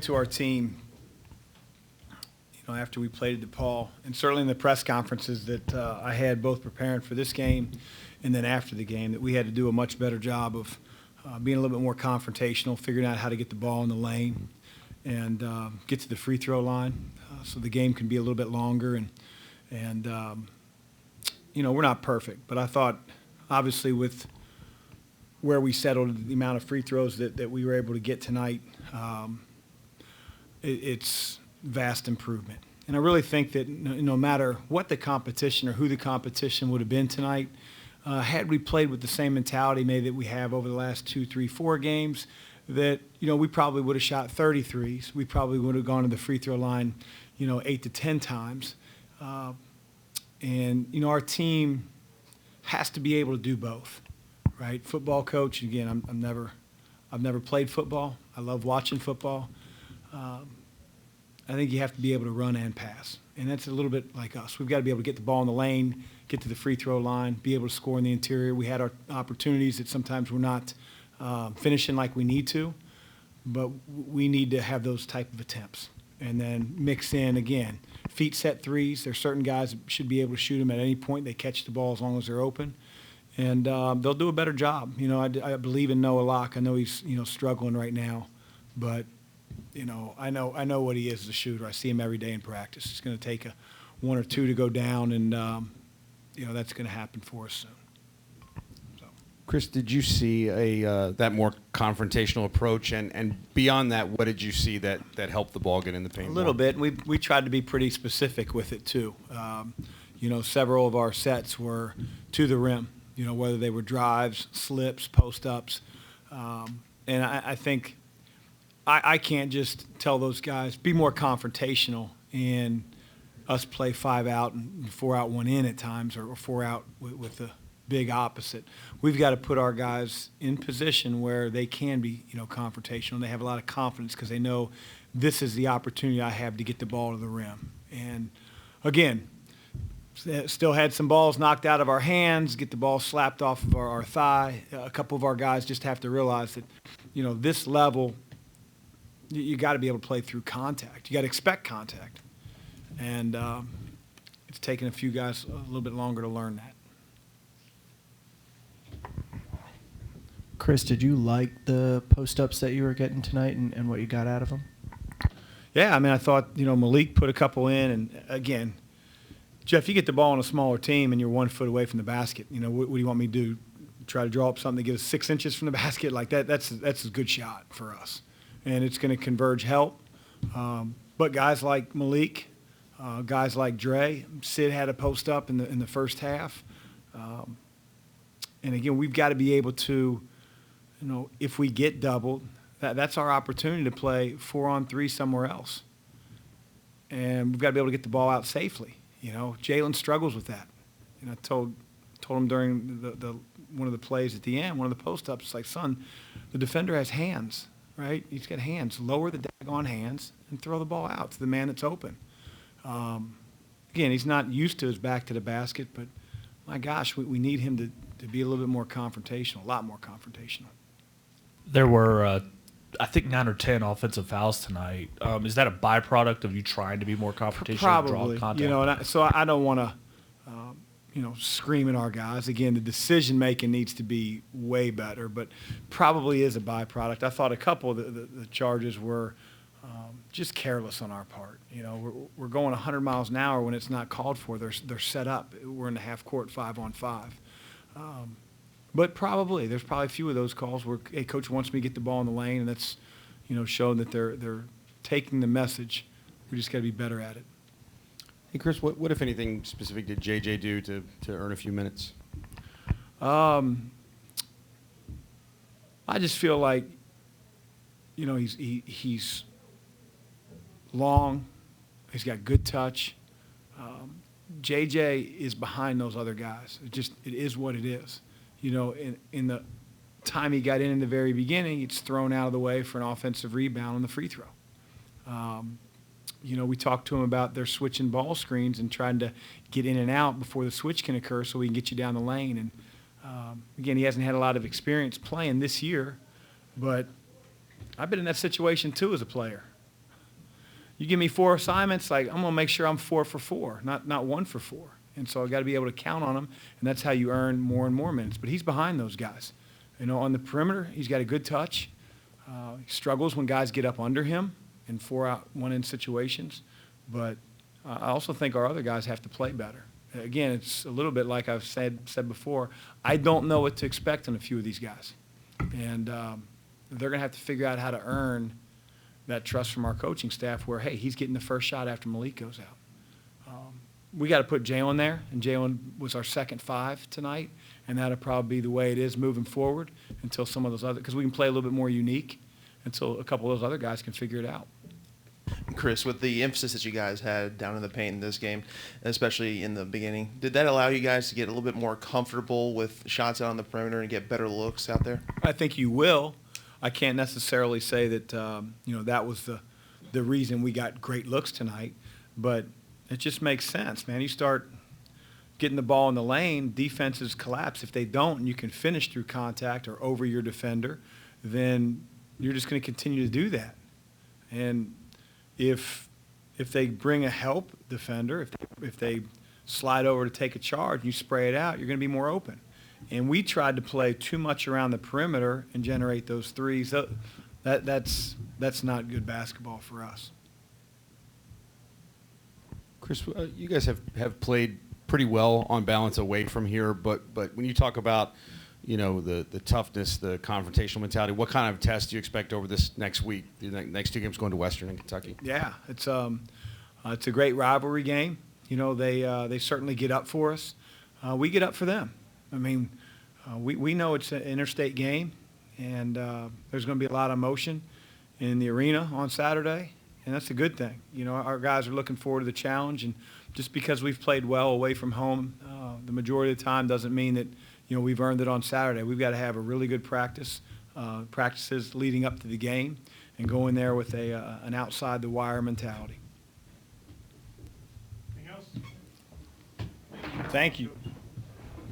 To our team, after we played at DePaul, and certainly in the press conferences that I had both preparing for this game and then after the game, that we had to do a much better job of being a little bit more confrontational, figuring out how to get the ball in the lane and get to the free throw line so the game can be a little bit longer. And we're not perfect, but I thought obviously with where we settled, the amount of free throws that we were able to get tonight, it's vast improvement. And I really think that no matter what the competition or who the competition would have been tonight, had we played with the same mentality maybe that we have over the last 2, 3, 4 games, that, we probably would have shot 33s. We probably would have gone to the free throw line, 8 to 10 times. And our team has to be able to do both, right? Football coach, again, I've never played football. I love watching football. I think you have to be able to run and pass, and that's a little bit like us. We've got to be able to get the ball in the lane, get to the free throw line, be able to score in the interior. We had our opportunities that sometimes we're not finishing like we need to, but we need to have those type of attempts. And then mix in, again, feet set threes. There's certain guys that should be able to shoot them at any point. They catch the ball as long as they're open. And they'll do a better job. I believe in Noah Locke. I know he's, struggling right now, but I know what he is as a shooter. I see him every day in practice. It's going to take one or two to go down, and that's going to happen for us soon. So. Chris, did you see that more confrontational approach, and beyond that, what did you see that helped the ball get in the paint? A little bit. We tried to be pretty specific with it too. Several of our sets were to the rim. Whether they were drives, slips, post ups, and I think. I can't just tell those guys, be more confrontational and us play 5 out and 4 out, 1 in at times, or 4 out with the big opposite. We've got to put our guys in position where they can be, confrontational. They have a lot of confidence because they know this is the opportunity I have to get the ball to the rim. And, again, still had some balls knocked out of our hands, get the ball slapped off of our thigh. A couple of our guys just have to realize that, this level – you got to be able to play through contact. You got to expect contact. And it's taken a few guys a little bit longer to learn that. Chris, did you like the post-ups that you were getting tonight and what you got out of them? Yeah, I thought, Malik put a couple in. And, again, Jeff, you get the ball on a smaller team and you're 1 foot away from the basket. What do you want me to do? Try to draw up something that gives us 6 inches from the basket? Like that? That's a good shot for us. And it's going to converge help. But guys like Malik, guys like Dre, Sid had a post up in the first half. And again, we've got to be able to, if we get doubled, that's our opportunity to play 4-on-3 somewhere else. And we've got to be able to get the ball out safely. Jalen struggles with that. I told him during the one of the plays at the end, one of the post ups, it's like, son, the defender has hands. Right? He's got hands. Lower the daggone hands and throw the ball out to the man that's open. Again, he's not used to his back to the basket, but my gosh, we need him to be a little bit more confrontational, a lot more confrontational. There were, I think, 9 or 10 offensive fouls tonight. Is that a byproduct of you trying to be more confrontational? Probably. Draw contact? So I don't want to, scream at our guys. Again, the decision-making needs to be way better, but probably is a byproduct. I thought a couple of the charges were just careless on our part. We're going 100 miles an hour when it's not called for. They're set up. We're in the half court 5-on-5. But there's probably a few of those calls where, hey, coach wants me to get the ball in the lane, and that's, showing that they're taking the message. We just got to be better at it. Hey, Chris, what if anything specific did JJ do to earn a few minutes? I just feel like, he's long. He's got good touch. JJ is behind those other guys. It is what it is. In the time he got in the very beginning, it's thrown out of the way for an offensive rebound on the free throw. We talked to him about their switching ball screens and trying to get in and out before the switch can occur so we can get you down the lane. And, again, he hasn't had a lot of experience playing this year, but I've been in that situation too as a player. You give me 4 assignments, like I'm going to make sure I'm 4 for 4, not 1 for 4. And so I got to be able to count on him, and that's how you earn more and more minutes. But he's behind those guys. You know, on the perimeter, he's got a good touch. He struggles when guys get up under him in 4-out, 1-in situations. But I also think our other guys have to play better. Again, it's a little bit like I've said before. I don't know what to expect on a few of these guys. And they're going to have to figure out how to earn that trust from our coaching staff where, hey, he's getting the first shot after Malik goes out. We got to put Jalen there, and Jalen was our second 5 tonight, and that'll probably be the way it is moving forward until some of those other – because we can play a little bit more unique until a couple of those other guys can figure it out. Chris, with the emphasis that you guys had down in the paint in this game, especially in the beginning, did that allow you guys to get a little bit more comfortable with shots out on the perimeter and get better looks out there? I think you will. I can't necessarily say that, that was the reason we got great looks tonight, but it just makes sense, man. You start getting the ball in the lane, defenses collapse. If they don't and you can finish through contact or over your defender, then you're just going to continue to do that. And if they bring a help defender, if they slide over to take a charge and you spray it out, you're going to be more open. And we tried to play too much around the perimeter and generate those threes. That's not good basketball for us. Chris, you guys have played pretty well on balance away from here, but when you talk about, the toughness, the confrontational mentality, what kind of test do you expect over this next week? The next 2 games going to Western and Kentucky. Yeah, it's a great rivalry game. They certainly get up for us. We get up for them. I mean, we know it's an interstate game, and there's going to be a lot of emotion in the arena on Saturday. And that's a good thing. Our guys are looking forward to the challenge, and just because we've played well away from home the majority of the time doesn't mean that, we've earned it on Saturday. We've got to have a really good practices leading up to the game and go in there with an outside-the-wire mentality. Anything else? Thank you.